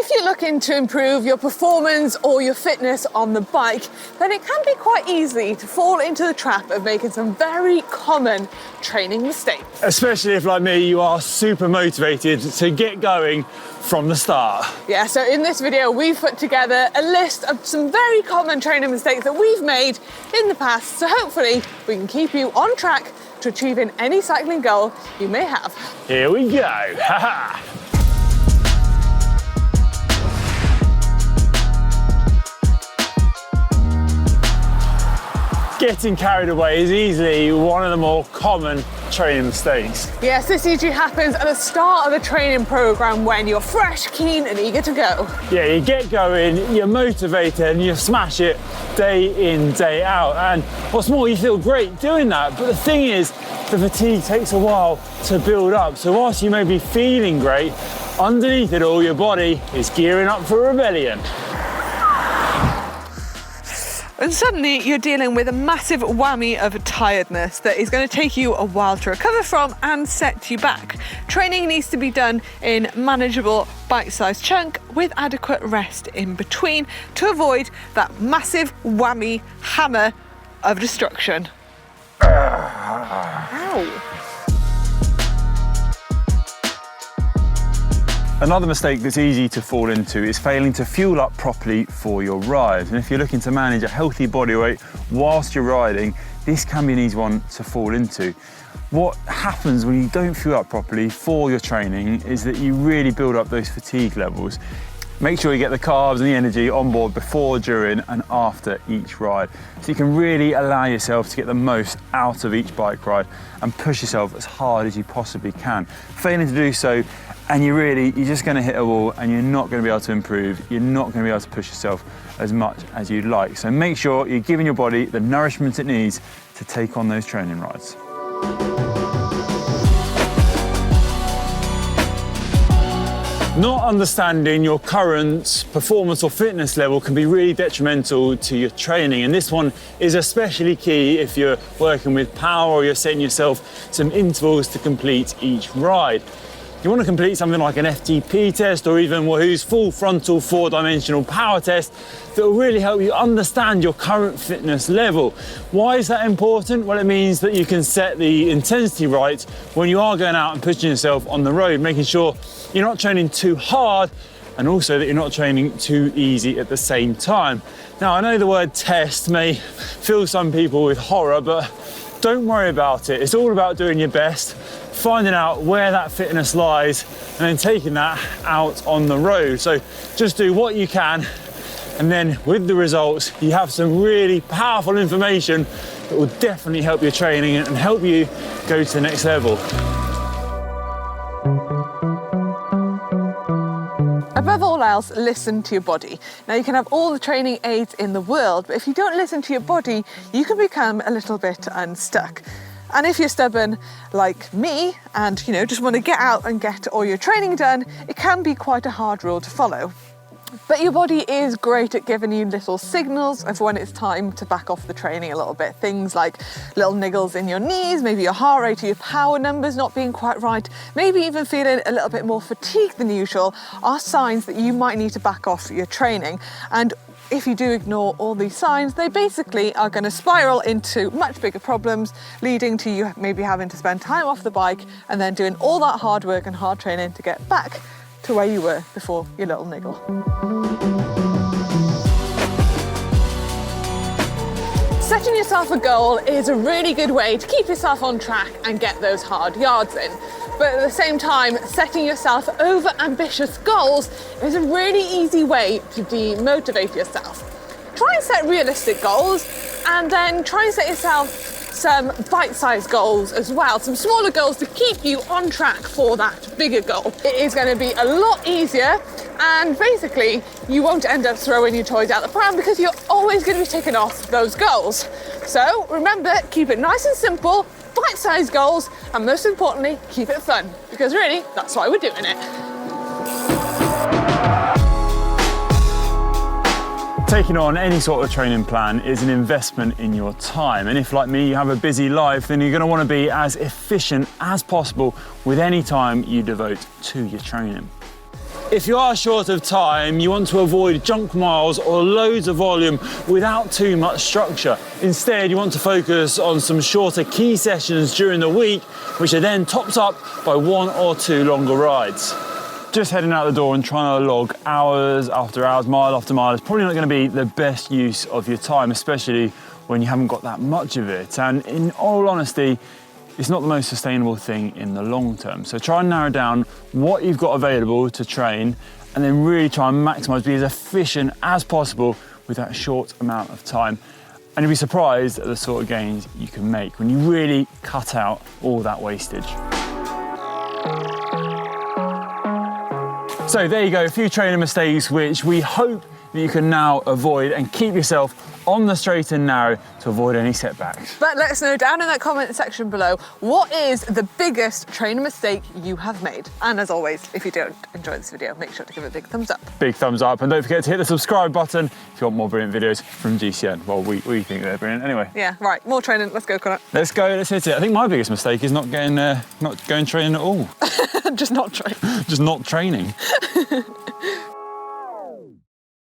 if you're looking to improve your performance or your fitness on the bike, then it can be quite easy to fall into the trap of making some very common training mistakes. Especially if, like me, you are super motivated to get going from the start. Yeah, so in this video, we've put together a list of some very common training mistakes that we've made in the past, so hopefully we can keep you on track to achieving any cycling goal you may have. Here we go, haha! Getting carried away is easily one of the more common training mistakes. Yes, this usually happens at the start of a training program when you're fresh, keen and eager to go. Yeah, you get going, you're motivated and you smash it day in, day out. And what's more, you feel great doing that. But the thing is, the fatigue takes a while to build up. So whilst you may be feeling great, underneath it all, your body is gearing up for rebellion. And suddenly you're dealing with a massive whammy of tiredness that is going to take you a while to recover from and set you back. Training needs to be done in manageable bite-sized chunk with adequate rest in between to avoid that massive whammy hammer of destruction. Ow. Another mistake that's easy to fall into is failing to fuel up properly for your ride. And if you're looking to manage a healthy body weight whilst you're riding, this can be an easy one to fall into. What happens when you don't fuel up properly for your training is that you really build up those fatigue levels. Make sure you get the carbs and the energy on board before, during and after each ride, so you can really allow yourself to get the most out of each bike ride and push yourself as hard as you possibly can. Failing to do so, and you're just going to hit a wall and you're not going to be able to improve, you're not going to be able to push yourself as much as you'd like. So make sure you're giving your body the nourishment it needs to take on those training rides. Not understanding your current performance or fitness level can be really detrimental to your training, and this one is especially key if you're working with power or you're setting yourself some intervals to complete each ride. You want to complete something like an FTP test or even Wahoo's full frontal 4-dimensional power test that will really help you understand your current fitness level. Why is that important? Well, it means that you can set the intensity right when you are going out and pushing yourself on the road, making sure you're not training too hard and also that you're not training too easy at the same time. Now, I know the word test may fill some people with horror, but don't worry about it. It's all about doing your best, finding out where that fitness lies and then taking that out on the road. So just do what you can, and then with the results you have some really powerful information that will definitely help your training and help you go to the next level. Above all else, listen to your body. Now, you can have all the training aids in the world, but if you don't listen to your body, you can become a little bit unstuck. And if you're stubborn like me and, just want to get out and get all your training done, it can be quite a hard rule to follow. But your body is great at giving you little signals of when it's time to back off the training a little bit. Things like little niggles in your knees, maybe your heart rate or your power numbers not being quite right, maybe even feeling a little bit more fatigued than usual are signs that you might need to back off your training. And if you do ignore all these signs, they basically are going to spiral into much bigger problems, leading to you maybe having to spend time off the bike and then doing all that hard work and hard training to get back to where you were before your little niggle. Setting yourself a goal is a really good way to keep yourself on track and get those hard yards in. But at the same time, setting yourself over-ambitious goals is a really easy way to demotivate yourself. Try and set realistic goals, and then try and set yourself some bite-sized goals as well, some smaller goals to keep you on track for that bigger goal. It is going to be a lot easier, and basically you won't end up throwing your toys out the pram because you're always going to be ticking off those goals. So remember, keep it nice and simple, bite-sized goals, and most importantly, keep it fun, because really, that's why we're doing it. Taking on any sort of training plan is an investment in your time, and if, like me, you have a busy life, then you're going to want to be as efficient as possible with any time you devote to your training. If you are short of time, you want to avoid junk miles or loads of volume without too much structure. Instead, you want to focus on some shorter key sessions during the week, which are then topped up by 1 or 2 longer rides. Just heading out the door and trying to log hours after hours, mile after mile is probably not going to be the best use of your time, especially when you haven't got that much of it. And in all honesty, it's not the most sustainable thing in the long term. So try and narrow down what you've got available to train and then really try and maximise, be as efficient as possible with that short amount of time. And you'll be surprised at the sort of gains you can make when you really cut out all that wastage. So there you go, a few training mistakes which we hope that you can now avoid and keep yourself on the straight and narrow to avoid any setbacks. But let us know down in that comment section below, what is the biggest training mistake you have made? And as always, if you don't enjoy this video, make sure to give it a big thumbs up. Big thumbs up, and don't forget to hit the subscribe button if you want more brilliant videos from GCN. Well, we think they're brilliant anyway. Yeah, right, more training, let's go, Conor. Let's go, let's hit it. I think my biggest mistake is not going training at all. Just not training. Just not training.